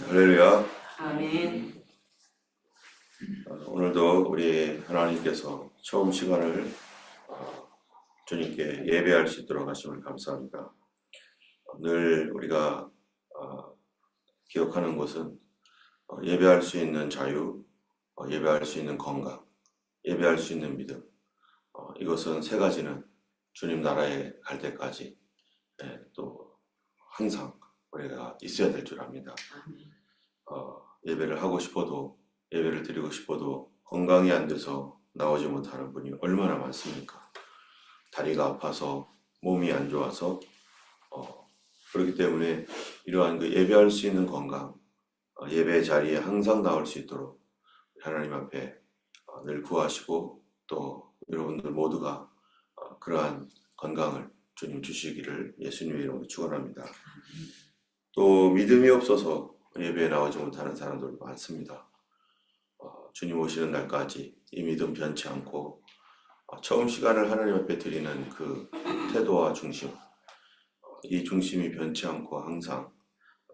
할렐루야. 아멘. 오늘도 우리 하나님께서 처음 시간을 주님께 예배할 수 있도록 하심을 감사합니다. 늘 우리가 기억하는 것은 예배할 수 있는 자유, 예배할 수 있는 건강, 예배할 수 있는 믿음. 이것은 세 가지는 주님 나라에 갈 때까지 또 항상 우리가 있어야 될 줄 압니다. 예배를 하고 싶어도, 예배를 드리고 싶어도 건강이 안 돼서 나오지 못하는 분이 얼마나 많습니까? 다리가 아파서, 몸이 안 좋아서, 그렇기 때문에 이러한 그 예배할 수 있는 건강, 예배 자리에 항상 나올 수 있도록 하나님 앞에 늘 구하시고, 또 여러분들 모두가 그러한 건강을 주님 주시기를 예수님의 이름으로 축원합니다. 또 믿음이 없어서 예배에 나오지 못하는 사람들도 많습니다. 주님 오시는 날까지 이 믿음 변치 않고 처음 시간을 하나님 앞에 드리는 그 태도와 중심, 이 중심이 변치 않고 항상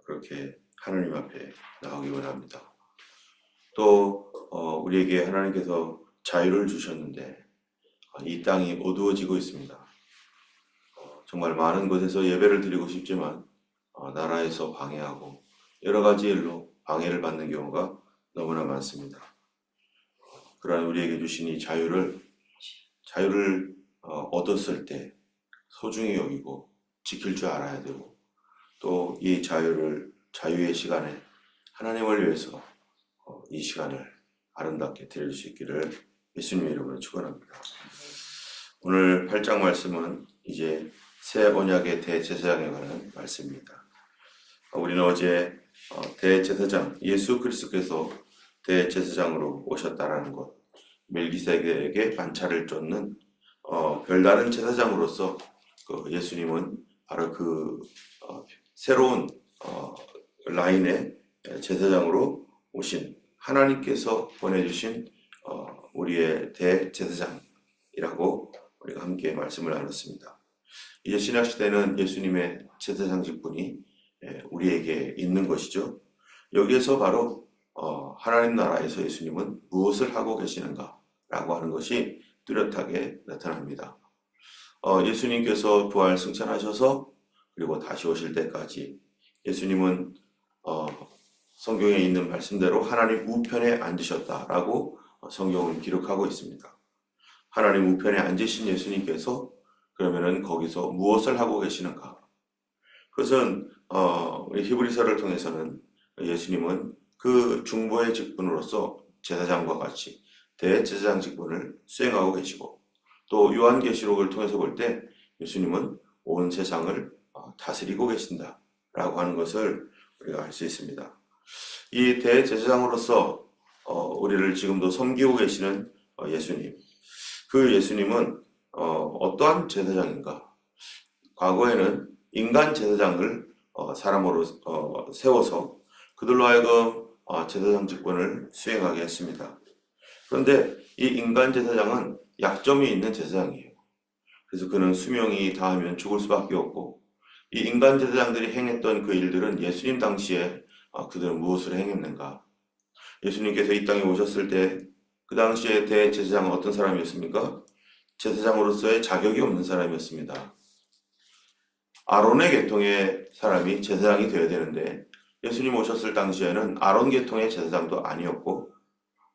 그렇게 하나님 앞에 나오기 원합니다. 또 우리에게 하나님께서 자유를 주셨는데 이 땅이 어두워지고 있습니다. 정말 많은 곳에서 예배를 드리고 싶지만 나라에서 방해하고 여러 가지 일로 방해를 받는 경우가 너무나 많습니다. 그러한 우리에게 주신 이 자유를 얻었을 때 소중히 여기고 지킬 줄 알아야 되고, 또 이 자유의 시간에 하나님을 위해서 이 시간을 아름답게 드릴 수 있기를 예수님의 이름으로 축원합니다. 오늘 8장 말씀은 이제 새 언약의 대제사장에 관한 말씀입니다. 우리는 어제 대제사장 예수 그리스도께서 대제사장으로 오셨다라는 것, 멜기세덱에게 반차를 쫓는 별다른 제사장으로서 예수님은 바로 그 새로운 라인의 제사장으로 오신 하나님께서 보내주신 우리의 대제사장이라고 우리가 함께 말씀을 나눴습니다. 이제 신약시대는 예수님의 제사장 직분이 우리에게 있는 것이죠. 여기에서 바로 하나님 나라에서 예수님은 무엇을 하고 계시는가 라고 하는 것이 뚜렷하게 나타납니다. 예수님께서 부활 승천하셔서 그리고 다시 오실 때까지 예수님은 성경에 있는 말씀대로 하나님 우편에 앉으셨다라고 성경은 기록하고 있습니다. 하나님 우편에 앉으신 예수님께서 그러면은 거기서 무엇을 하고 계시는가? 그것은 우리 히브리서를 통해서는 예수님은 그 중보의 직분으로서 제사장과 같이 대제사장 직분을 수행하고 계시고, 또 요한계시록을 통해서 볼 때 예수님은 온 세상을 다스리고 계신다라고 하는 것을 우리가 알 수 있습니다. 이 대제사장으로서 우리를 지금도 섬기고 계시는 예수님, 그 예수님은 어떠한 제사장인가? 과거에는 인간 제사장을 사람으로 세워서 그들로 하여금 제사장 직분을 수행하게 했습니다. 그런데 이 인간 제사장은 약점이 있는 제사장이에요. 그래서 그는 수명이 다하면 죽을 수밖에 없고, 이 인간 제사장들이 행했던 그 일들은 예수님 당시에 그들은 무엇을 행했는가? 예수님께서 이 땅에 오셨을 때 그 당시에 대제사장은 어떤 사람이었습니까? 제사장으로서의 자격이 없는 사람이었습니다. 아론의 계통의 사람이 제사장이 되어야 되는데 예수님 오셨을 당시에는 아론 계통의 제사장도 아니었고,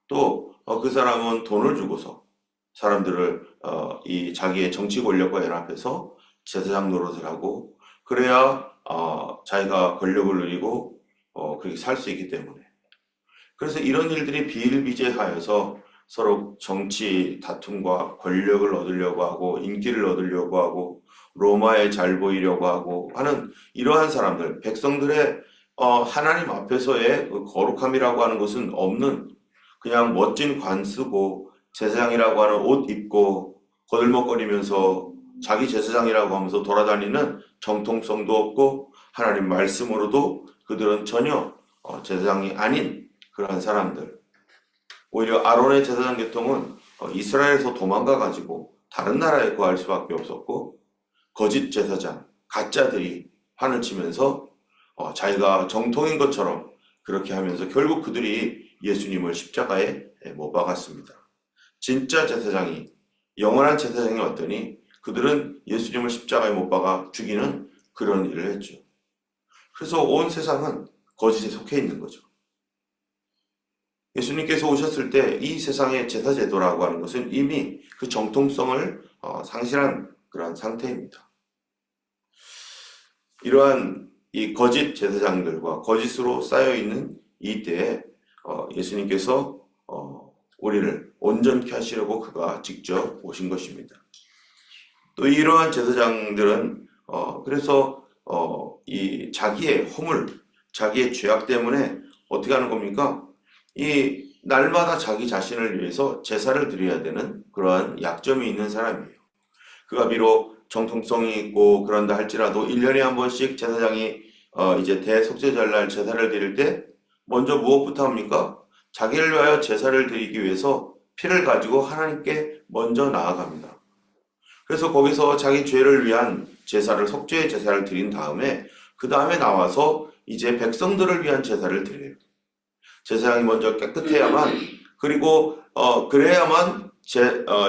또 그 사람은 돈을 주고서 사람들을 이 자기의 정치 권력과 연합해서 제사장 노릇을 하고, 그래야 자기가 권력을 누리고 그렇게 살 수 있기 때문에, 그래서 이런 일들이 비일비재하여서 서로 정치 다툼과 권력을 얻으려고 하고 인기를 얻으려고 하고 로마에 잘 보이려고 하고 하는 이러한 사람들, 백성들의 하나님 앞에서의 그 거룩함이라고 하는 것은 없는, 그냥 멋진 관 쓰고 제사장이라고 하는 옷 입고 거들먹거리면서 자기 제사장이라고 하면서 돌아다니는 정통성도 없고 하나님 말씀으로도 그들은 전혀 제사장이 아닌 그러한 사람들. 오히려 아론의 제사장 계통은 이스라엘에서 도망가 가지고 다른 나라에 구할 수밖에 없었고, 거짓 제사장, 가짜들이 판을 치면서 자기가 정통인 것처럼 그렇게 하면서 결국 그들이 예수님을 십자가에 못 박았습니다. 진짜 제사장이, 영원한 제사장이 왔더니 그들은 예수님을 십자가에 못 박아 죽이는 그런 일을 했죠. 그래서 온 세상은 거짓에 속해 있는 거죠. 예수님께서 오셨을 때 이 세상의 제사제도라고 하는 것은 이미 그 정통성을 상실한 그런 상태입니다. 이러한 이 거짓 제사장들과 거짓으로 쌓여있는 이 때에 예수님께서 우리를 온전케 하시려고 그가 직접 오신 것입니다. 또 이러한 제사장들은 그래서 이 자기의 허물, 자기의 죄악 때문에 어떻게 하는 겁니까? 이 날마다 자기 자신을 위해서 제사를 드려야 되는 그러한 약점이 있는 사람이에요. 그가 비록 정통성이 있고 그런다 할지라도 1년에 한 번씩 제사장이 이제 대속죄절날 제사를 드릴 때 먼저 무엇부터 합니까? 자기를 위하여 제사를 드리기 위해서 피를 가지고 하나님께 먼저 나아갑니다. 그래서 거기서 자기 죄를 위한 제사를, 속죄의 제사를 드린 다음에 그 다음에 나와서 이제 백성들을 위한 제사를 드려요. 제사장이 먼저 깨끗해야만, 그리고 그래야만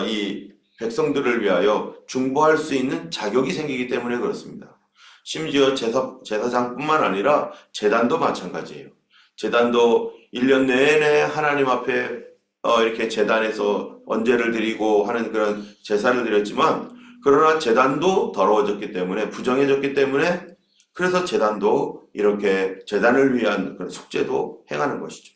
이 백성들을 위하여 중보할 수 있는 자격이 생기기 때문에 그렇습니다. 심지어 제사장뿐만 아니라 제단도 마찬가지예요. 제단도 1년 내내 하나님 앞에 이렇게 제단에서 언제를 드리고 하는 그런 제사를 드렸지만, 그러나 제단도 더러워졌기 때문에, 부정해졌기 때문에, 그래서 제단도 이렇게 제단을 위한 그런 속죄도 행하는 것이죠.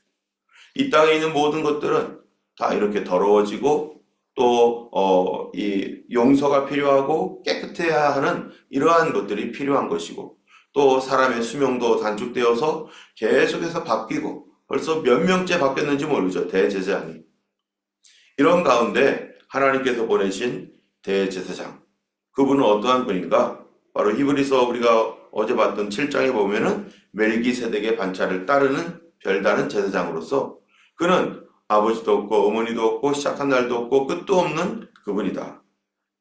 이 땅에 있는 모든 것들은 다 이렇게 더러워지고 또 이 용서가 필요하고 깨끗해야 하는 이러한 것들이 필요한 것이고, 또 사람의 수명도 단축되어서 계속해서 바뀌고 벌써 몇 명째 바뀌었는지 모르죠. 대제사장이. 이런 가운데 하나님께서 보내신 대제사장, 그분은 어떠한 분인가? 바로 히브리서 우리가 어제 봤던 7장에 보면은 멜기세덱의 반차를 따르는 별다른 제사장으로서 그는 아버지도 없고 어머니도 없고 시작한 날도 없고 끝도 없는 그분이다.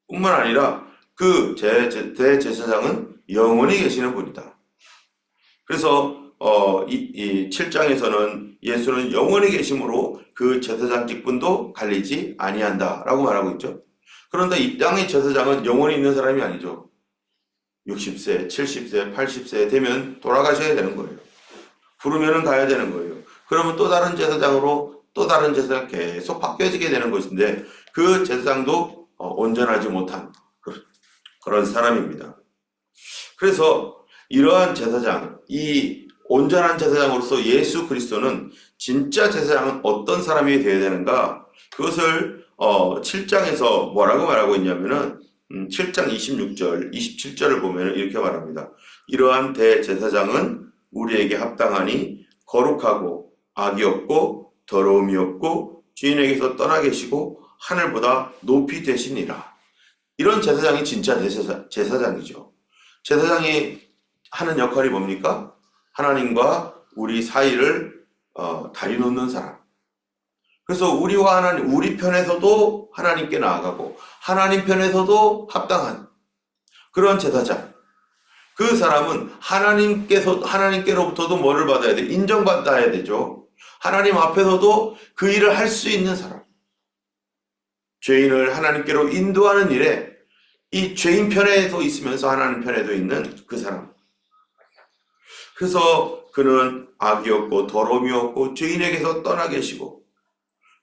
뿐만 아니라 그 대제사장은 영원히 계시는 분이다. 그래서 이 7장에서는 예수는 영원히 계심으로 그 제사장 직분도 갈리지 아니한다라고 말하고 있죠. 그런데 이 땅의 제사장은 영원히 있는 사람이 아니죠. 60세, 70세, 80세 되면 돌아가셔야 되는 거예요. 부르면은 가야 되는 거예요. 그러면 또 다른 제사장으로 또 다른 제사장 계속 바뀌어지게 되는 것인데, 그 제사장도 온전하지 못한 그런 사람입니다. 그래서 이러한 제사장, 이 온전한 제사장으로서 예수 그리스도는 진짜 제사장은 어떤 사람이 되어야 되는가? 그것을 7장에서 뭐라고 말하고 있냐면은 7장 26절, 27절을 보면 이렇게 말합니다. 이러한 대제사장은 우리에게 합당하니 거룩하고 악이 없고 더러움이 없고 주인에게서 떠나 계시고 하늘보다 높이 되시니라. 이런 제사장이 진짜 제사장이죠. 제사장이 하는 역할이 뭡니까? 하나님과 우리 사이를 다리 놓는 사람. 그래서 우리와 하나님, 우리 편에서도 하나님께 나아가고 하나님 편에서도 합당한 그런 제사장. 그 사람은 하나님께로부터도 뭐를 받아야 돼? 인정받아야 되죠. 하나님 앞에서도 그 일을 할 수 있는 사람. 죄인을 하나님께로 인도하는 일에 이 죄인 편에도 있으면서 하나님 편에도 있는 그 사람. 그래서 그는 악이 없고 더러움이 없고 죄인에게서 떠나 계시고,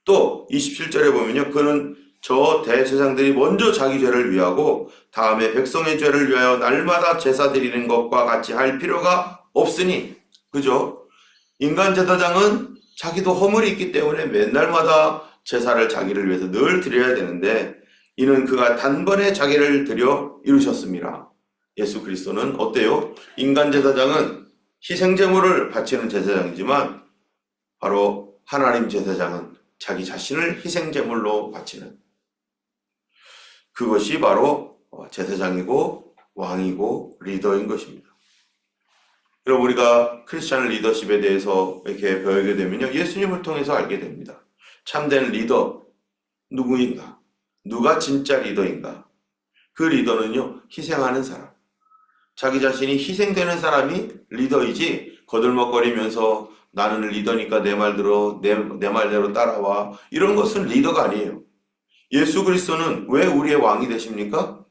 또 27절에 보면요, 그는 저 대제사장들이 먼저 자기 죄를 위하고 다음에 백성의 죄를 위하여 날마다 제사 드리는 것과 같이 할 필요가 없으니, 그죠? 인간 제사장은 자기도 허물이 있기 때문에 맨날마다 제사를 자기를 위해서 늘 드려야 되는데, 이는 그가 단번에 자기를 드려 이루셨습니다. 예수 그리스도는 어때요? 인간 제사장은 희생제물을 바치는 제사장이지만, 바로 하나님 제사장은 자기 자신을 희생제물로 바치는, 그것이 바로 제사장이고 왕이고 리더인 것입니다. 여러분, 우리가 크리스찬 리더십에 대해서 이렇게 배우게 되면요, 예수님을 통해서 알게 됩니다. 참된 리더 누구인가? 누가 진짜 리더인가? 그 리더는요, 희생하는 사람. 자기 자신이 희생되는 사람이 리더이지, 거들먹거리면서 나는 리더니까 내 말대로 내 말대로 따라와. 이런 것은 리더가 아니에요. 예수 그리스도는 왜 우리의 왕이 되십니까?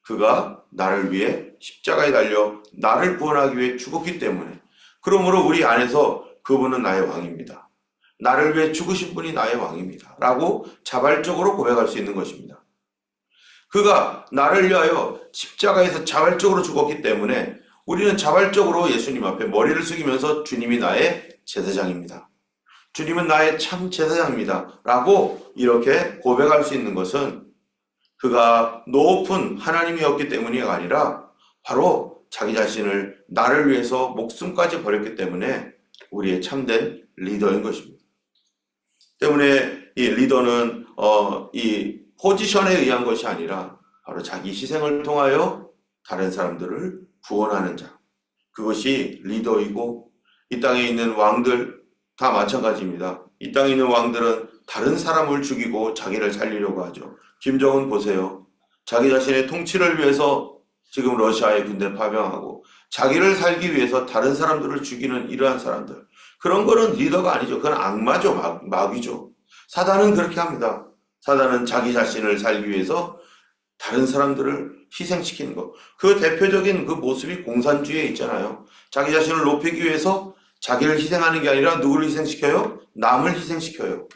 그가 나를 위해 십자가에 달려 나를 구원하기 위해 죽었기 때문에. 그러므로 우리 안에서 그분은 나의 왕입니다. 나를 위해 죽으신 분이 나의 왕입니다. 라고 자발적으로 고백할 수 있는 것입니다. 그가 나를 위하여 십자가에서 자발적으로 죽었기 때문에 우리는 자발적으로 예수님 앞에 머리를 숙이면서 주님이 나의 제사장입니다. 주님은 나의 참 제사장입니다. 라고 이렇게 고백할 수 있는 것은 그가 높은 하나님이었기 때문이 아니라 바로 자기 자신을 나를 위해서 목숨까지 버렸기 때문에 우리의 참된 리더인 것입니다. 때문에 이 리더는 이 포지션에 의한 것이 아니라 바로 자기 희생을 통하여 다른 사람들을 구원하는 자. 그것이 리더이고 이 땅에 있는 왕들 다 마찬가지입니다. 이 땅에 있는 왕들은 다른 사람을 죽이고 자기를 살리려고 하죠. 김정은 보세요. 자기 자신의 통치를 위해서 지금 러시아에 군대 파병하고 자기를 살기 위해서 다른 사람들을 죽이는 이러한 사람들. 그런 거는 리더가 아니죠. 그건 악마죠. 마귀죠. 사단은 그렇게 합니다. 사단은 자기 자신을 살기 위해서 다른 사람들을 희생시키는 것. 그 대표적인 그 모습이 공산주의에 있잖아요. 자기 자신을 높이기 위해서 자기를 희생하는 게 아니라 누구를 희생시켜요? 남을 희생시켜요.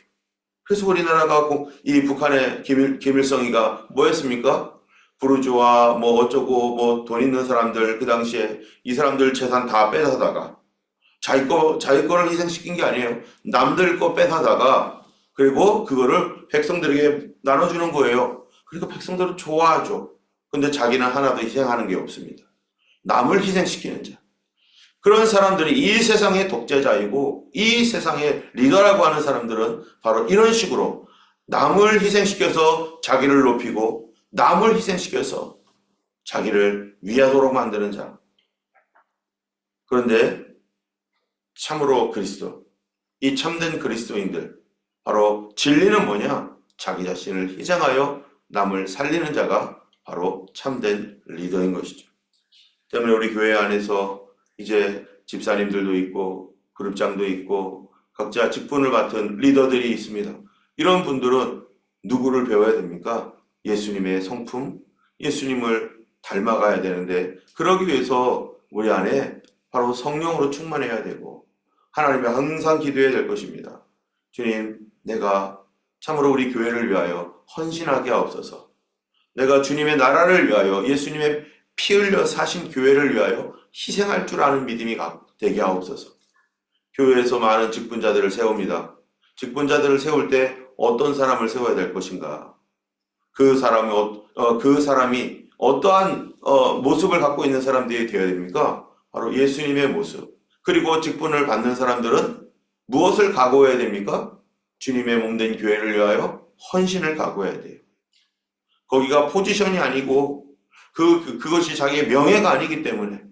그래서 우리나라가 이 북한의 김일성이가 뭐 했습니까? 부르주아 뭐 어쩌고 뭐 돈 있는 사람들 그 당시에 이 사람들 재산 다 뺏어다가 자기 거를 희생시킨 게 아니에요. 남들 거 뺏어다가 그리고 그거를 백성들에게 나눠주는 거예요. 그러니까 백성들은 좋아하죠. 근데 자기는 하나도 희생하는 게 없습니다. 남을 희생시키는 자. 그런 사람들이 이 세상의 독재자이고 이 세상의 리더라고 하는 사람들은 바로 이런 식으로 남을 희생시켜서 자기를 높이고 남을 희생시켜서 자기를 위하도록 만드는 자. 그런데 참으로 그리스도, 이 참된 그리스도인들, 바로 진리는 뭐냐? 자기 자신을 희생하여 남을 살리는 자가 바로 참된 리더인 것이죠. 때문에 우리 교회 안에서 이제 집사님들도 있고 그룹장도 있고 각자 직분을 맡은 리더들이 있습니다. 이런 분들은 누구를 배워야 됩니까? 예수님의 성품, 예수님을 닮아가야 되는데 그러기 위해서 우리 안에 바로 성령으로 충만해야 되고 하나님이 항상 기도해야 될 것입니다. 주님, 내가 참으로 우리 교회를 위하여 헌신하게 하옵소서. 내가 주님의 나라를 위하여 예수님의 피 흘려 사신 교회를 위하여 희생할 줄 아는 믿음이 되게 하옵소서. 교회에서 많은 직분자들을 세웁니다. 직분자들을 세울 때 어떤 사람을 세워야 될 것인가? 그 사람이 어떠한 모습을 갖고 있는 사람들이 되어야 됩니까? 바로 예수님의 모습. 그리고 직분을 받는 사람들은 무엇을 각오해야 됩니까? 주님의 몸된 교회를 위하여 헌신을 각오해야 돼요. 거기가 포지션이 아니고 그것이 자기의 명예가 아니기 때문에.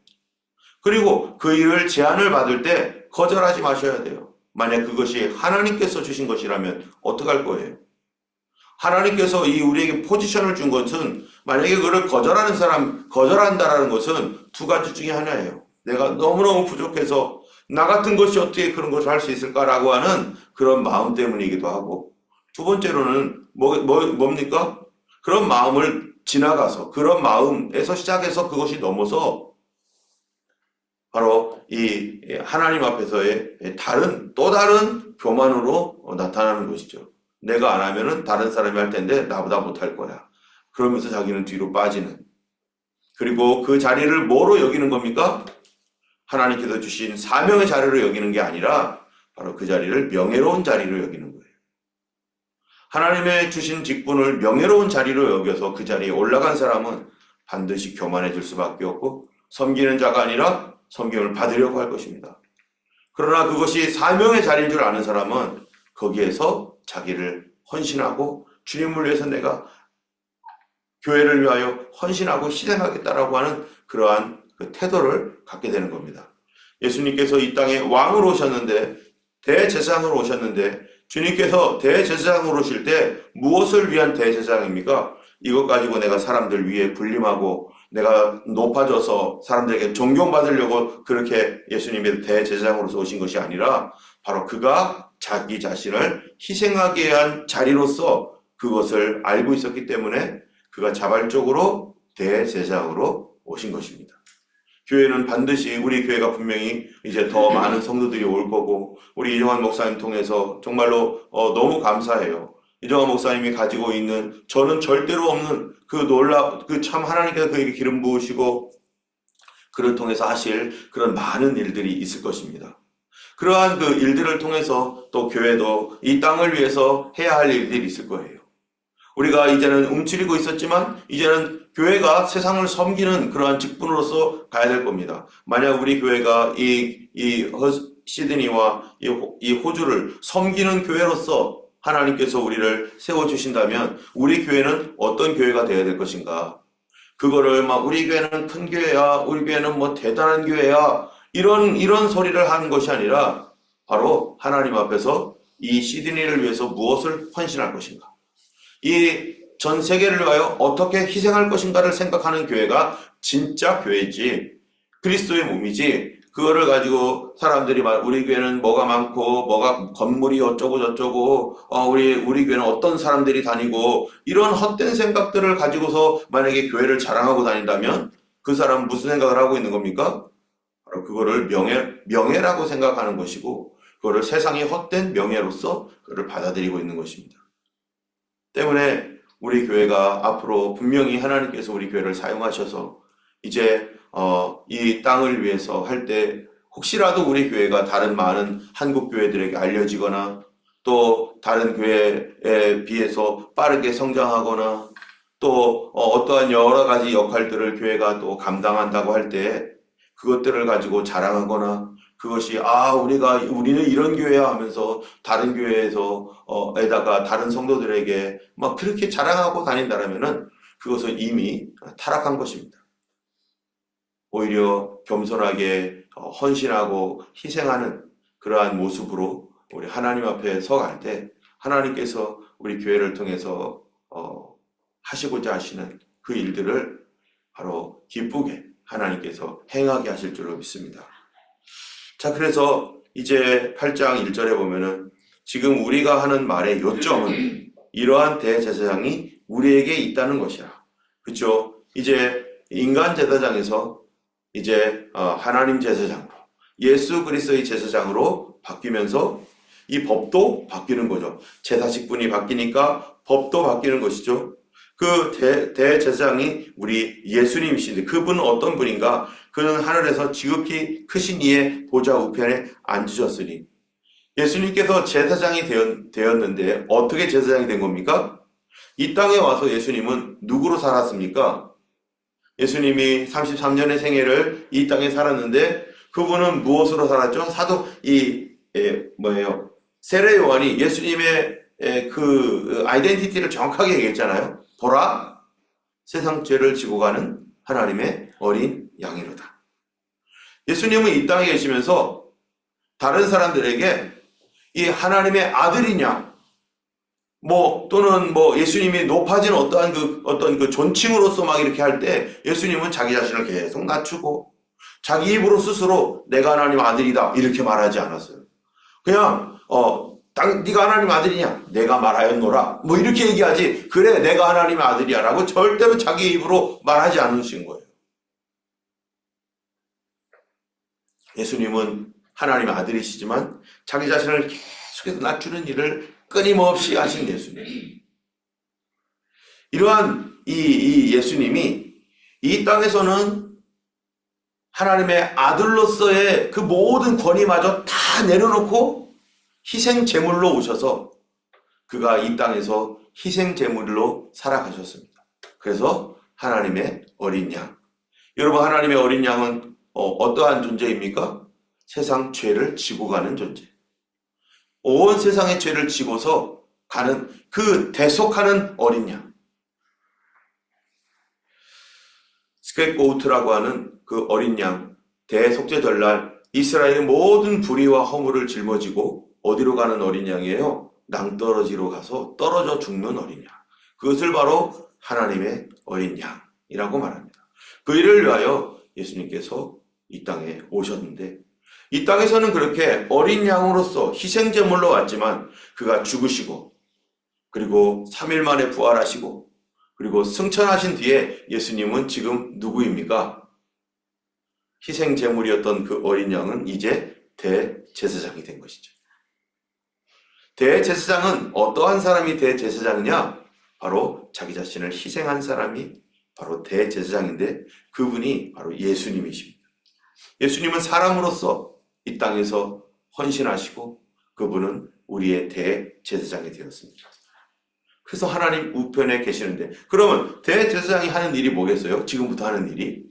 그리고 그 일을 제안을 받을 때 거절하지 마셔야 돼요. 만약 그것이 하나님께서 주신 것이라면 어떡할 거예요? 하나님께서 우리에게 포지션을 준 것은 만약에 그걸 거절한다라는 것은 두 가지 중에 하나예요. 내가 너무너무 부족해서 나 같은 것이 어떻게 그런 것을 할 수 있을까라고 하는 그런 마음 때문이기도 하고 두 번째로는 뭡니까? 그런 마음을 지나가서 그런 마음에서 시작해서 그것이 넘어서 바로 이 하나님 앞에서의 또 다른 교만으로 나타나는 것이죠. 내가 안 하면은 다른 사람이 할 텐데 나보다 못할 거야. 그러면서 자기는 뒤로 빠지는. 그리고 그 자리를 뭐로 여기는 겁니까? 하나님께서 주신 사명의 자리로 여기는 게 아니라 바로 그 자리를 명예로운 자리로 여기는 거예요. 하나님의 주신 직분을 명예로운 자리로 여겨서 그 자리에 올라간 사람은 반드시 교만해질 수밖에 없고 섬기는 자가 아니라 섬김을 받으려고 할 것입니다. 그러나 그것이 사명의 자리인 줄 아는 사람은 거기에서 자기를 헌신하고 주님을 위해서 내가 교회를 위하여 헌신하고 희생하겠다라고 하는 그러한 그 태도를 갖게 되는 겁니다. 예수님께서 이 땅에 왕으로 오셨는데 대제사장으로 오셨는데 주님께서 대제사장으로 오실 때 무엇을 위한 대제사장입니까? 이것 가지고 내가 사람들 위에 군림하고 내가 높아져서 사람들에게 존경받으려고 그렇게 예수님의 대제사장으로서 오신 것이 아니라 바로 그가 자기 자신을 희생하게 한 자리로서 그것을 알고 있었기 때문에 그가 자발적으로 대제사장으로 오신 것입니다. 교회는 반드시 우리 교회가 분명히 이제 더 많은 성도들이 올 거고 우리 이정환 목사님 통해서 정말로 너무 감사해요. 이정환 목사님이 가지고 있는 저는 절대로 없는 그 참 하나님께서 그에게 기름 부으시고 그를 통해서 하실 그런 많은 일들이 있을 것입니다. 그러한 그 일들을 통해서 또 교회도 이 땅을 위해서 해야 할 일들이 있을 거예요. 우리가 이제는 움츠리고 있었지만 이제는 교회가 세상을 섬기는 그러한 직분으로서 가야 될 겁니다. 만약 우리 교회가 시드니와 이 호주를 섬기는 교회로서 하나님께서 우리를 세워주신다면 우리 교회는 어떤 교회가 되어야 될 것인가? 그거를 막 우리 교회는 큰 교회야, 우리 교회는 뭐 대단한 교회야 이런 소리를 하는 것이 아니라 바로 하나님 앞에서 이 시드니를 위해서 무엇을 헌신할 것인가? 이 전 세계를 위하여 어떻게 희생할 것인가를 생각하는 교회가 진짜 교회지 그리스도의 몸이지 그거를 가지고 사람들이 우리 교회는 뭐가 많고 뭐가 건물이 어쩌고 저쩌고 우리 교회는 어떤 사람들이 다니고 이런 헛된 생각들을 가지고서 만약에 교회를 자랑하고 다닌다면 그 사람은 무슨 생각을 하고 있는 겁니까? 바로 그거를 명예라고 생각하는 것이고 그거를 세상의 헛된 명예로서 그거를 받아들이고 있는 것입니다. 때문에 우리 교회가 앞으로 분명히 하나님께서 우리 교회를 사용하셔서 이제 이 땅을 위해서 할 때 혹시라도 우리 교회가 다른 많은 한국 교회들에게 알려지거나 또 다른 교회에 비해서 빠르게 성장하거나 또 어떠한 여러 가지 역할들을 교회가 또 감당한다고 할 때 그것들을 가지고 자랑하거나 그것이 우리는 이런 교회야 하면서 다른 교회에서 에다가 다른 성도들에게 막 그렇게 자랑하고 다닌다라면은 그것은 이미 타락한 것입니다. 오히려 겸손하게 헌신하고 희생하는 그러한 모습으로 우리 하나님 앞에 서갈 때 하나님께서 우리 교회를 통해서 하시고자 하시는 그 일들을 바로 기쁘게 하나님께서 행하게 하실 줄로 믿습니다. 자, 그래서 이제 8장 1절에 보면은 지금 우리가 하는 말의 요점은 이러한 대제사장이 우리에게 있다는 것이라. 그렇죠? 이제 인간 제사장에서 이제 하나님 제사장으로 예수 그리스도의 제사장으로 바뀌면서 이 법도 바뀌는 거죠. 제사 직분이 바뀌니까 법도 바뀌는 것이죠. 그 대제사장이 우리 예수님이신데 그분은 어떤 분인가? 그는 하늘에서 지극히 크신 이의 보좌 우편에 앉으셨으니 예수님께서 제사장이 되었는데 어떻게 제사장이 된 겁니까? 이 땅에 와서 예수님은 누구로 살았습니까? 예수님이 33년의 생애를 이 땅에 살았는데 그분은 무엇으로 살았죠? 세례 요한이 예수님의 그 아이덴티티를 정확하게 얘기했잖아요. 보라, 세상 죄를 지고 가는 하나님의 어린 양이로다. 예수님은 이 땅에 계시면서 다른 사람들에게 이 하나님의 아들이냐, 또는 예수님이 높아진 어떤 그 존칭으로서 막 이렇게 할 때 예수님은 자기 자신을 계속 낮추고 자기 입으로 스스로 내가 하나님 아들이다 이렇게 말하지 않았어요. 그냥 네가 하나님 아들이냐? 내가 말하였노라. 이렇게 얘기하지. 그래, 내가 하나님의 아들이야 라고 절대로 자기 입으로 말하지 않으신 거예요. 예수님은 하나님의 아들이시지만 자기 자신을 계속해서 낮추는 일을 끊임없이 하신 예수님. 이러한 이 예수님이 이 땅에서는 하나님의 아들로서의 그 모든 권위마저 다 내려놓고 희생 제물로 오셔서 그가 이 땅에서 희생 제물로 살아가셨습니다. 그래서 하나님의 어린 양. 여러분, 하나님의 어린 양은 어떠한 존재입니까? 세상 죄를 지고 가는 존재. 온 세상의 죄를 지고서 가는 그 대속하는 어린 양. 스케이프고우트라고 하는 그 어린 양, 대속죄절날 이스라엘의 모든 불의와 허물을 짊어지고 어디로 가는 어린 양이에요? 낭떠러지로 가서 떨어져 죽는 어린 양. 그것을 바로 하나님의 어린 양이라고 말합니다. 그 일을 위하여 예수님께서 이 땅에 오셨는데, 이 땅에서는 그렇게 어린 양으로서 희생제물로 왔지만 그가 죽으시고, 그리고 3일 만에 부활하시고, 그리고 승천하신 뒤에 예수님은 지금 누구입니까? 희생제물이었던 그 어린 양은 이제 대제사장이 된 것이죠. 대제사장은 어떠한 사람이 대제사장이냐? 바로 자기 자신을 희생한 사람이 바로 대제사장인데, 그분이 바로 예수님이십니다. 예수님은 사람으로서 이 땅에서 헌신하시고 그분은 우리의 대제사장이 되었습니다. 그래서 하나님 우편에 계시는데, 그러면 대제사장이 하는 일이 뭐겠어요? 지금부터 하는 일이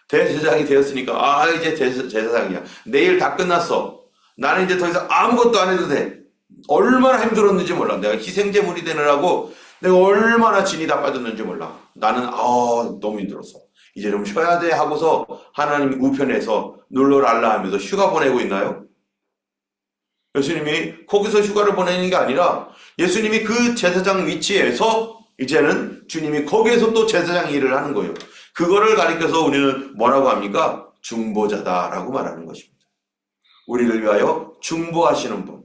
대제사장이 되었으니까 이제 제사장이야, 내일 다 끝났어, 나는 이제 더 이상 아무것도 안 해도 돼. 얼마나 힘들었는지 몰라. 내가 희생제물이 되느라고 내가 얼마나 진이 다 빠졌는지 몰라. 나는 너무 힘들었어, 이제 좀 쉬어야 돼 하고서 하나님 우편에서 놀러랄라 하면서 휴가 보내고 있나요? 예수님이 거기서 휴가를 보내는 게 아니라 예수님이 그 제사장 위치에서 이제는 주님이 거기에서 또 제사장 일을 하는 거예요. 그거를 가리켜서 우리는 뭐라고 합니까? 중보자다라고 말하는 것입니다. 우리를 위하여 중보하시는 분.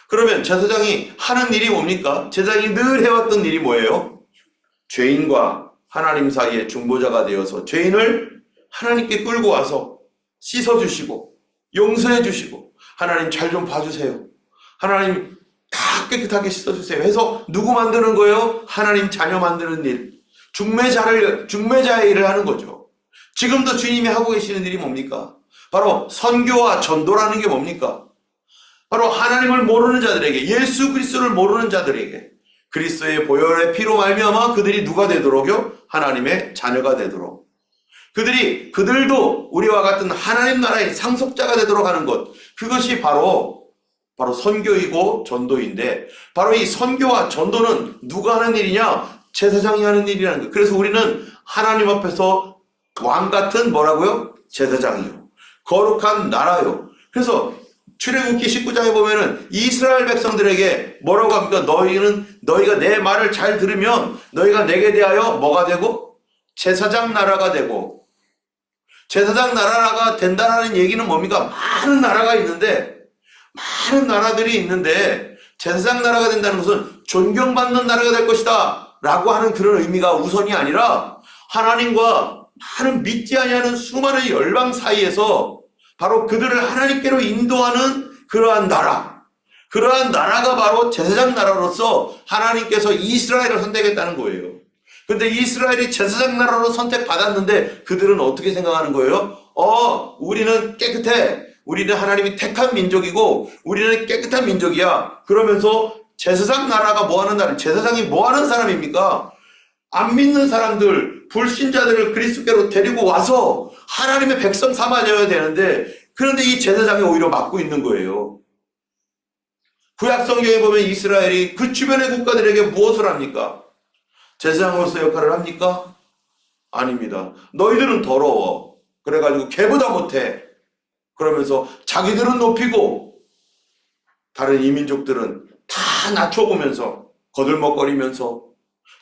그러면 제사장이 하는 일이 뭡니까? 제사장이 늘 해왔던 일이 뭐예요? 죄인과 하나님 사이의 중보자가 되어서 죄인을 하나님께 끌고 와서 씻어주시고 용서해 주시고, 하나님 잘 좀 봐주세요, 하나님 다 깨끗하게 씻어주세요 해서 누구 만드는 거예요? 하나님 자녀 만드는 일, 중매자의 일을 하는 거죠. 지금도 주님이 하고 계시는 일이 뭡니까? 바로 선교와 전도라는 게 뭡니까? 바로 하나님을 모르는 자들에게, 예수 그리스도를 모르는 자들에게 그리스도의 보혈의 피로 말미암아 그들이 누가 되도록요? 하나님의 자녀가 되도록, 그들도 우리와 같은 하나님 나라의 상속자가 되도록 하는 것, 그것이 바로 선교이고 전도인데, 바로 이 선교와 전도는 누가 하는 일이냐? 제사장이 하는 일이라는 거예요. 그래서 우리는 하나님 앞에서 왕 같은 뭐라고요? 제사장이요, 거룩한 나라요. 그래서 출애굽기 19장에 보면은 이스라엘 백성들에게 뭐라고 합니까? 너희가 내 말을 잘 들으면 너희가 내게 대하여 뭐가 되고? 제사장 나라가 되고. 제사장 나라가 된다는 얘기는 뭡니까? 많은 나라가 있는데, 많은 나라들이 있는데 제사장 나라가 된다는 것은 존경받는 나라가 될 것이다 라고 하는 그런 의미가 우선이 아니라, 하나님과 많은 믿지 아니하는 수많은 열방 사이에서 바로 그들을 하나님께로 인도하는 그러한 나라가 바로 제사장 나라로서 하나님께서 이스라엘을 선택했다는 거예요. 근데 이스라엘이 제사장 나라로 선택받았는데 그들은 어떻게 생각하는 거예요? 우리는 깨끗해, 우리는 하나님이 택한 민족이고 우리는 깨끗한 민족이야. 그러면서 제사장 나라가 뭐하는 나라, 제사장이 뭐하는 사람입니까? 안 믿는 사람들, 불신자들을 그리스도께로 데리고 와서 하나님의 백성 삼아줘야 되는데, 그런데 이 제사장이 오히려 막고 있는 거예요. 구약 성경에 보면 이스라엘이 그 주변의 국가들에게 무엇을 합니까? 제사장으로서 역할을 합니까? 아닙니다. 너희들은 더러워, 그래가지고 걔보다 못해, 그러면서 자기들은 높이고 다른 이민족들은 다 낮춰보면서 거들먹거리면서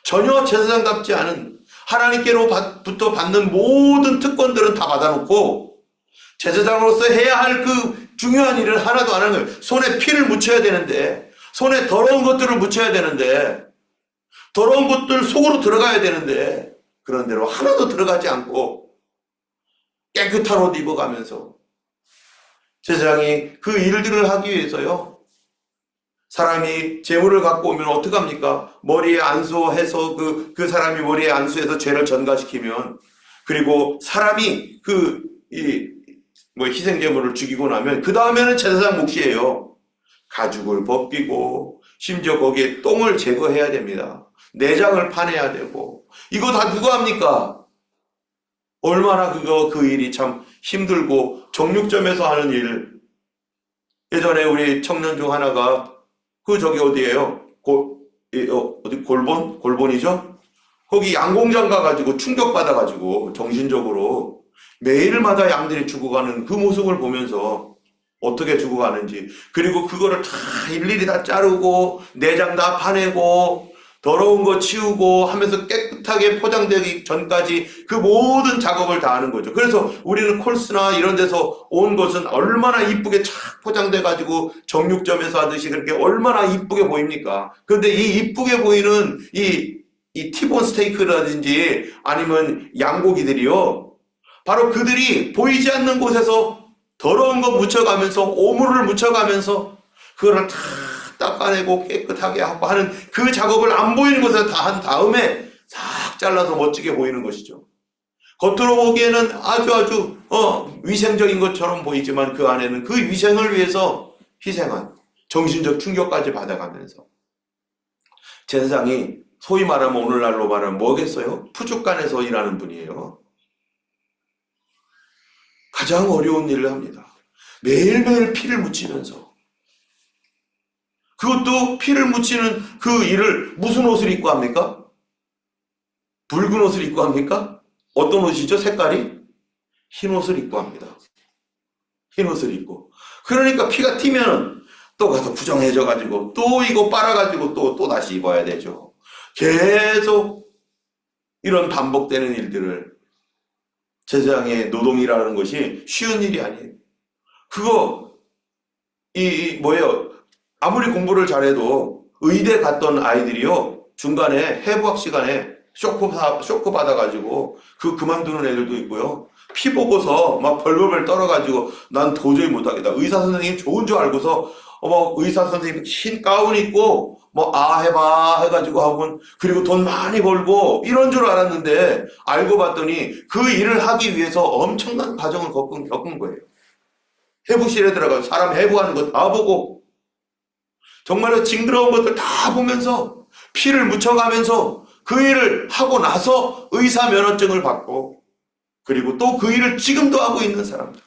전혀 제사장답지 않은, 하나님께로부터 받는 모든 특권들은 다 받아놓고 제사장으로서 해야 할 그 중요한 일을 하나도 안 하는 거예요. 손에 피를 묻혀야 되는데, 손에 더러운 것들을 묻혀야 되는데, 더러운 것들 속으로 들어가야 되는데, 그런 대로 하나도 들어가지 않고 깨끗한 옷 입어가면서, 제사장이 그 일들을 하기 위해서요, 사람이 재물을 갖고 오면 어떡합니까? 머리에 안수해서 그 사람이 머리에 안수해서 죄를 전가시키면, 그리고 사람이 희생제물을 죽이고 나면 그 다음에는 제사장 몫이에요. 가죽을 벗기고 심지어 거기에 똥을 제거해야 됩니다. 내장을 파내야 되고, 이거 다 누가 합니까? 얼마나 그 일이 참 힘들고, 정육점에서 하는 일. 예전에 우리 청년 중 하나가 어디예요? 골본이죠? 거기 양공장 가가지고 충격받아가지고 정신적으로 매일마다 양들이 죽어가는 그 모습을 보면서 어떻게 죽어가는지, 그리고 그거를 다 일일이 다 자르고 내장 다 파내고 더러운 거 치우고 하면서 깨끗하게 포장되기 전까지 그 모든 작업을 다 하는 거죠. 그래서 우리는 콜스나 이런 데서 온 것은 얼마나 이쁘게 착 포장돼 가지고 정육점에서 하듯이 그렇게 얼마나 이쁘게 보입니까? 그런데 이 이쁘게 보이는 이 티본 스테이크라든지 아니면 양고기들이요, 바로 그들이 보이지 않는 곳에서 더러운 거 묻혀가면서 오물을 묻혀가면서 그거를 다 닦아내고 깨끗하게 하고 하는 그 작업을 안 보이는 곳에서 다 한 다음에 싹 잘라서 멋지게 보이는 것이죠. 겉으로 보기에는 아주 위생적인 것처럼 보이지만 그 안에는 그 위생을 위해서 희생한 정신적 충격까지 받아가면서 제사장이 소위 말하면 오늘날로 말하면 뭐겠어요? 푸죽간에서 일하는 분이에요. 가장 어려운 일을 합니다. 매일매일 피를 묻히면서, 그것도 피를 묻히는 그 일을 무슨 옷을 입고 합니까? 붉은 옷을 입고 합니까? 어떤 옷이죠? 색깔이? 흰 옷을 입고 합니다. 흰 옷을 입고. 그러니까 피가 튀면 또 가서 부정해져가지고 또 이거 빨아가지고 또 다시 입어야 되죠. 계속 이런 반복되는 일들을, 제사장의 노동이라는 것이 쉬운 일이 아니에요. 그거 뭐예요? 아무리 공부를 잘해도 의대 갔던 아이들이요, 중간에 해부학 시간에 쇼크 받아가지고 그만두는 애들도 있고요. 피 보고서 막 벌벌벌 떨어가지고 난 도저히 못하겠다. 의사 선생님 좋은 줄 알고서 의사 선생님 흰 가운 입고 해봐 해가지고 하고, 그리고 돈 많이 벌고 이런 줄 알았는데 알고 봤더니 그 일을 하기 위해서 엄청난 과정을 겪은 거예요. 해부실에 들어가서 사람 해부하는 거 다 보고 정말로 징그러운 것들 다 보면서 피를 묻혀가면서 그 일을 하고 나서 의사 면허증을 받고, 그리고 또 그 일을 지금도 하고 있는 사람들,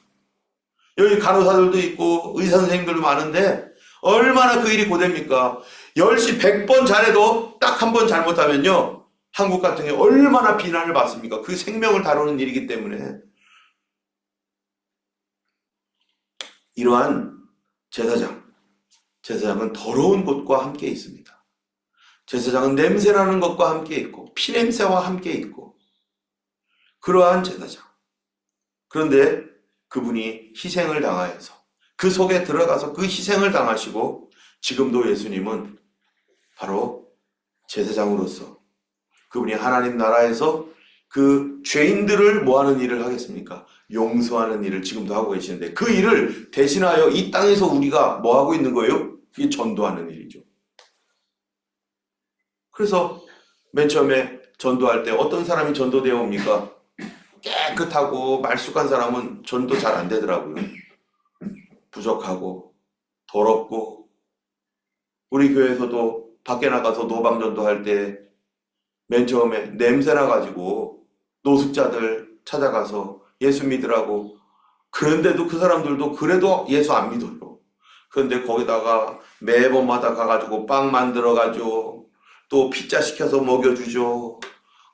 여기 간호사들도 있고 의사 선생님들도 많은데 얼마나 그 일이 고됩니까? 10시 100번 잘해도 딱 한 번 잘못하면요, 한국 같은 경우 얼마나 비난을 받습니까? 그 생명을 다루는 일이기 때문에. 이러한 제사장은 더러운 것과 함께 있습니다. 제사장은 냄새나는 것과 함께 있고 피냄새와 함께 있고, 그러한 제사장. 그런데 그분이 희생을 당하여서 그 속에 들어가서 그 희생을 당하시고, 지금도 예수님은 바로 제사장으로서 그분이 하나님 나라에서 그 죄인들을 뭐하는 일을 하겠습니까? 용서하는 일을 지금도 하고 계시는데, 그 일을 대신하여 이 땅에서 우리가 뭐 하고 있는 거예요? 그게 전도하는 일이죠. 그래서 맨 처음에 전도할 때 어떤 사람이 전도되어 옵니까? 깨끗하고 말쑥한 사람은 전도 잘 안 되더라고요. 부족하고 더럽고. 우리 교회에서도 밖에 나가서 노방전도 할 때 맨 처음에 냄새나 가지고 노숙자들 찾아가서 예수 믿으라고, 그런데도 그 사람들도 그래도 예수 안 믿어요. 그런데 거기다가 매번마다 가가지고 빵 만들어가지고 또 피자 시켜서 먹여주죠.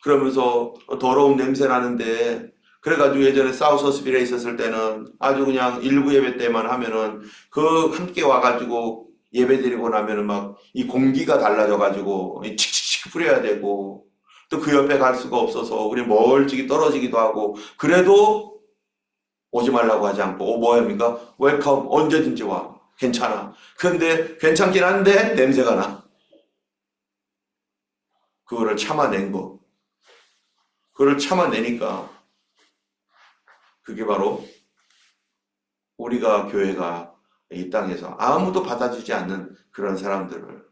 그러면서 더러운 냄새 나는데, 그래가지고 예전에 사우서스빌에 있었을 때는 아주 그냥 일부 예배 때만 하면은 그 함께 와가지고 예배 드리고 나면은 막 이 공기가 달라져가지고 칙칙칙 뿌려야 되고, 또 그 옆에 갈 수가 없어서 우리 멀찍이 떨어지기도 하고, 그래도 오지 말라고 하지 않고 뭐합니까? 웰컴, 언제든지 와, 괜찮아. 그런데 괜찮긴 한데 냄새가 나. 그거를 참아낸 거. 그거를 참아내니까 그게 바로 우리가, 교회가 이 땅에서 아무도 받아주지 않는 그런 사람들을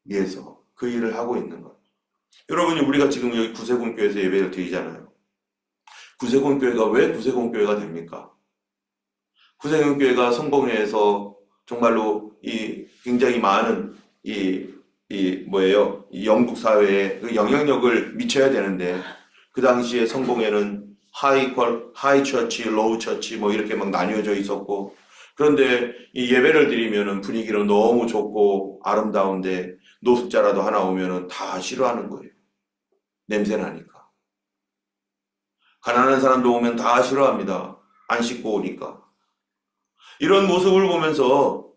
위해서 그 일을 하고 있는 것. 여러분이, 우리가 지금 여기 구세군교회에서 예배를 드리잖아요. 구세군교회가 왜 구세군교회가 됩니까? 구세군교회가 성공회에서 정말로 굉장히 많은 이 영국 사회에 그 영향력을 미쳐야 되는데, 그 당시에 성공회는 하이 처치, 로우 처치 이렇게 막 나뉘어져 있었고, 그런데 이 예배를 드리면은 분위기는 너무 좋고 아름다운데 노숙자라도 하나 오면은 다 싫어하는 거예요. 냄새 나니까. 가난한 사람도 오면 다 싫어합니다. 안 씻고 오니까. 이런 모습을 보면서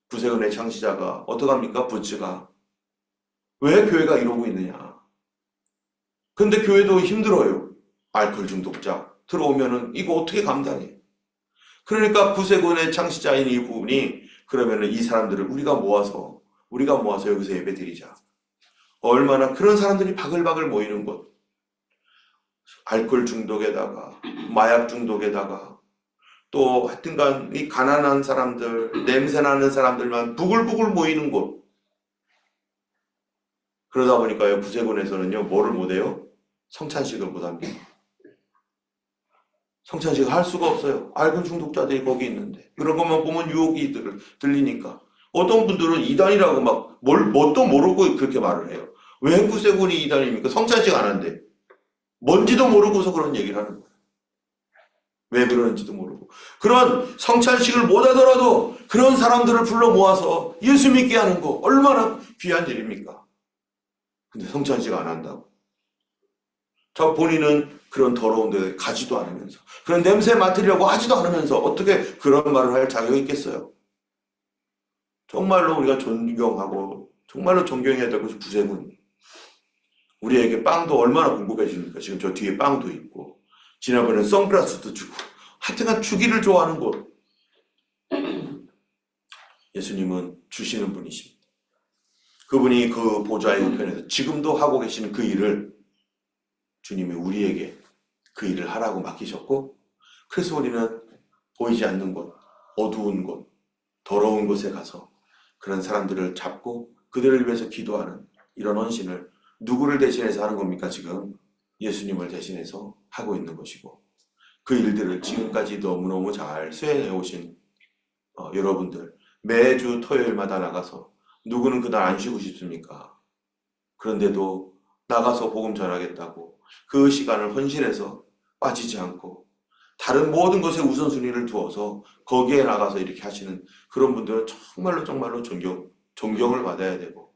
구세군의 창시자가 어떡합니까? 부츠가 왜 교회가 이러고 있느냐? 근데 교회도 힘들어요. 알코올 중독자 들어오면은 이거 어떻게 감당해? 그러니까 구세군의 창시자인 이분이 그러면은 이 사람들을 우리가 모아서 여기서 예배 드리자. 얼마나 그런 사람들이 바글바글 모이는 곳. 알코올 중독에다가 마약 중독에다가 또 하여튼간 이 가난한 사람들, 냄새나는 사람들만 부글부글 모이는 곳. 그러다 보니까요, 구세군에서는요, 뭐를 못해요? 성찬식을 못합니다. 성찬식을 할 수가 없어요. 알코올 중독자들이 거기 있는데. 그런 것만 보면 유혹이 들리니까. 어떤 분들은 이단이라고 막 뭣도 모르고 그렇게 말을 해요. 왜 구세군이 이단입니까? 성찬식 안 한대. 뭔지도 모르고서 그런 얘기를 하는 거예요. 왜 그러는지도 모르고. 그런 성찬식을 못 하더라도 그런 사람들을 불러 모아서 예수 믿게 하는 거 얼마나 귀한 일입니까? 근데 성찬식 안 한다고. 저 본인은 그런 더러운 데 가지도 않으면서, 그런 냄새 맡으려고 하지도 않으면서 어떻게 그런 말을 할 자격이 있겠어요? 정말로 우리가 존경하고 정말로 존경해야 될 것이 구세군. 우리에게 빵도 얼마나 궁금해 주니까 지금 저 뒤에 빵도 있고 지난번에 선글라스도 주고 하여튼간 주기를 좋아하는 곳. 예수님은 주시는 분이십니다. 그분이 그 보좌의 우편에서 지금도 하고 계시는 그 일을 주님이 우리에게 그 일을 하라고 맡기셨고, 그래서 우리는 보이지 않는 곳, 어두운 곳, 더러운 곳에 가서 그런 사람들을 잡고 그들을 위해서 기도하는 이런 헌신을 누구를 대신해서 하는 겁니까? 지금 예수님을 대신해서 하고 있는 것이고, 그 일들을 지금까지 너무너무 잘 수행해 오신 여러분들, 매주 토요일마다 나가서, 누구는 그날 안 쉬고 싶습니까? 그런데도 나가서 복음 전하겠다고 그 시간을 헌신해서 빠지지 않고 다른 모든 것에 우선순위를 두어서 거기에 나가서 이렇게 하시는 그런 분들은 정말로 정말로 존경을 받아야 되고,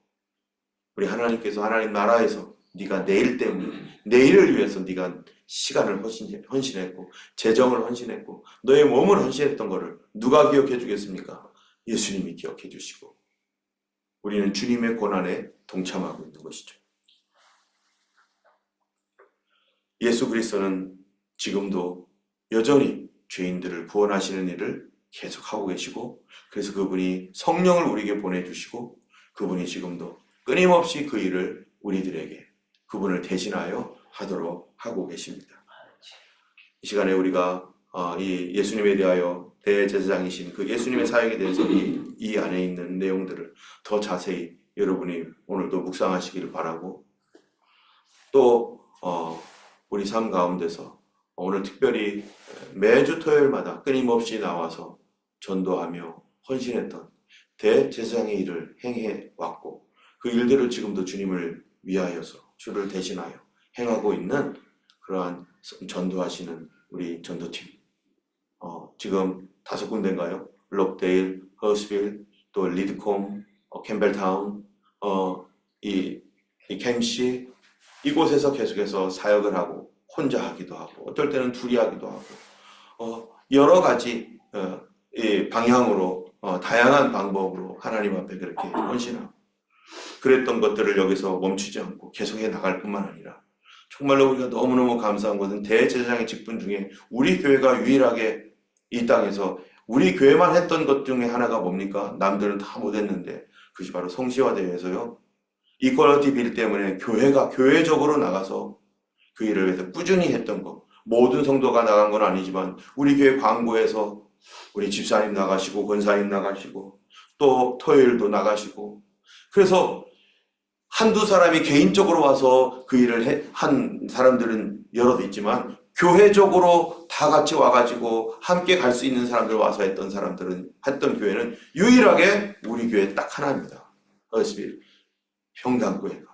우리 하나님께서 하나님 나라에서 네가 내일 때문에, 내일을 위해서 네가 시간을 헌신했고 재정을 헌신했고 너의 몸을 헌신했던 거를 누가 기억해 주겠습니까? 예수님이 기억해 주시고, 우리는 주님의 고난에 동참하고 있는 것이죠. 예수 그리스도는 지금도 여전히 죄인들을 구원하시는 일을 계속하고 계시고, 그래서 그분이 성령을 우리에게 보내주시고 그분이 지금도 끊임없이 그 일을 우리들에게 그분을 대신하여 하도록 하고 계십니다. 이 시간에 우리가 이 예수님에 대하여 대제사장이신 그 예수님의 사역에 대해서 이 안에 있는 내용들을 더 자세히 여러분이 오늘도 묵상하시기를 바라고, 또 우리 삶 가운데서 오늘 특별히 매주 토요일마다 끊임없이 나와서 전도하며 헌신했던 대제사장의 일을 행해 왔고, 그 일들을 지금도 주님을 위하여서 주를 대신하여 행하고 있는 그러한 전도하시는 우리 전도팀, 지금 5군데인가요? 록데일, 허스빌, 또 리드콤, 캠벨타운, 이 캠시, 이곳에서 계속해서 사역을 하고 혼자 하기도 하고 어떨 때는 둘이 하기도 하고 여러 가지 이 방향으로 다양한 방법으로 하나님 앞에 그렇게 헌신하고, 그랬던 것들을 여기서 멈추지 않고 계속해 나갈 뿐만 아니라, 정말로 우리가 너무너무 감사한 것은 대제사장의 직분 중에 우리 교회가 유일하게 이 땅에서 우리 교회만 했던 것 중에 하나가 뭡니까? 남들은 다 못했는데 그것이 바로 성시화대회에서요, 이퀄리티 빌 때문에 교회가 교회적으로 나가서 그 일을 위해서 꾸준히 했던 것. 모든 성도가 나간 건 아니지만 우리 교회 광고에서 우리 집사님 나가시고 권사님 나가시고 또 토요일도 나가시고, 그래서 한두 사람이 개인적으로 와서 그 일을 한 사람들은 여럿 있지만 교회적으로 다 같이 와가지고 함께 갈 수 있는 사람들 와서 했던 교회는 유일하게 우리 교회 딱 하나입니다. 허스빌 평강교회가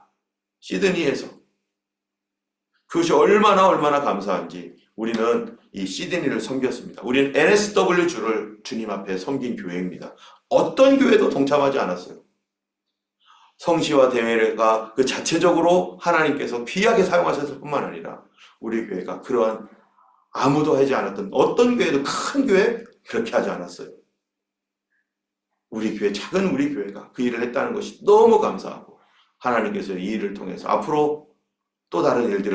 시드니에서. 그것이 얼마나 감사한지 우리는 이 시드니를 섬겼습니다. 우리는 NSW 주를 주님 앞에 섬긴 교회입니다. 어떤 교회도 동참하지 않았어요. 성시와 대회가 그 자체적으로 하나님께서 귀하게 사용하셨을 뿐만 아니라 우리 교회가 그러한 아무도 하지 않았던 어떤 교회도 큰 교회 그렇게 하지 않았어요. 우리 교회, 작은 우리 교회가 그 일을 했다는 것이 너무 감사하고, 하나님께서 이 일을 통해서 앞으로 또 다른 일들을